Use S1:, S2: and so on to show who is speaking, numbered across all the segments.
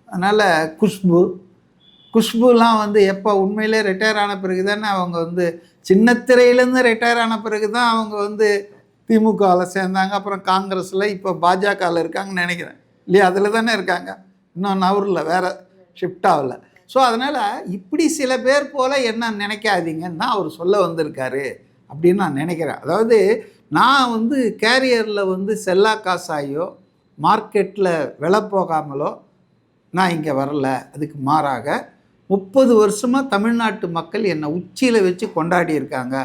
S1: அதனால் குஷ்புலாம் வந்து எப்போ உண்மையிலே ரிட்டையர் ஆன பிறகு தானே அவங்க வந்து சின்னத்திரையிலேருந்து ரிட்டையர் ஆன பிறகு தான் அவங்க வந்து திமுகவில் சேர்ந்தாங்க. அப்புறம் காங்கிரஸில் இப்போ பாஜகவில் இருக்காங்கன்னு நினைக்கிறேன் இல்லையா? அதில் தானே இருக்காங்க, இன்னும் நவரில் வேறு ஷிஃப்ட் ஆகல. ஸோ அதனால் இப்படி சில பேர் போல் என்ன நினைக்காதீங்கன்னு தான் அவர் சொல்ல வந்திருக்காரு அப்படின்னு நான் நினைக்கிறேன். அதாவது நான் வந்து கேரியரில் வந்து செல்லா காசாயோ மார்க்கெட்டில் விலை போகாமலோ நான் இங்கே வரல. அதுக்கு மாறாக 30 வருஷமாக தமிழ்நாட்டு மக்கள் என்னை உச்சியில் வச்சு கொண்டாடி இருக்காங்க.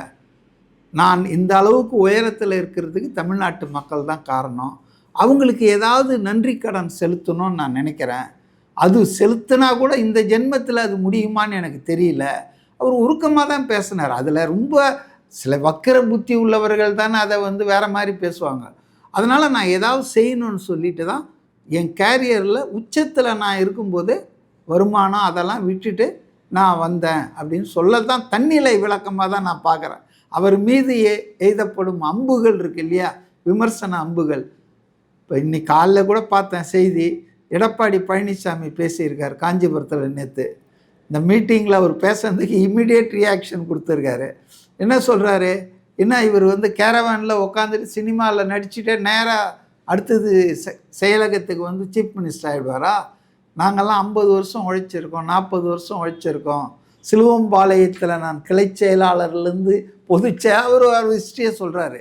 S1: நான் இந்த அளவுக்கு உயரத்தில் இருக்கிறதுக்கு தமிழ்நாட்டு மக்கள் தான் காரணம். அவங்களுக்கு ஏதாவது நன்றி கடன் செலுத்தணும்னு நான் நினைக்கிறேன். அது செலுத்தினா கூட இந்த ஜென்மத்தில் அது முடியுமான்னு எனக்கு தெரியல. அவர் உருக்கமாக தான் பேசினார். அதில் ரொம்ப சில வக்கர புத்தி உள்ளவர்கள் தானே அதை வந்து வேறு மாதிரி பேசுவாங்க. அதனால் நான் ஏதாவது செய்யணும்னு சொல்லிட்டு தான் என் கேரியரில் உச்சத்தில் நான் இருக்கும்போது வருமானம் அதெல்லாம் விட்டுட்டு நான் வந்தேன் அப்படின்னு சொல்லத்தான் தன்னிலை விளக்கமாக தான் நான் பார்க்குறேன். அவர் மீது எய்தப்படும் அம்புகள் இருக்கு இல்லையா, விமர்சன அம்புகள். இப்போ இன்னைக்கு காலையில் கூட பார்த்தேன் செய்தி, எடப்பாடி பழனிசாமி பேசியிருக்கார் காஞ்சிபுரத்தில் நேற்று. இந்த மீட்டிங்கில் அவர் பேசுறதுக்கு இம்மிடியேட் ரியாக்ஷன் கொடுத்துருக்காரு. என்ன சொல்கிறாரு, என்ன இவர் வந்து கேரவானில் உட்காந்துட்டு சினிமாவில் நடிச்சுட்டே நேராக அடுத்தது செயலகத்துக்கு வந்து சீஃப் மினிஸ்டர் ஆகிடுவாரா? நாங்கள்லாம் 50 வருஷம் உழைச்சிருக்கோம், 40 வருஷம் உழைச்சிருக்கோம். சிலுவம்பாளையத்தில் நான் கிளை செயலாளர்லேருந்து அவர் ஹிஸ்ட்ரியை சொல்கிறாரு.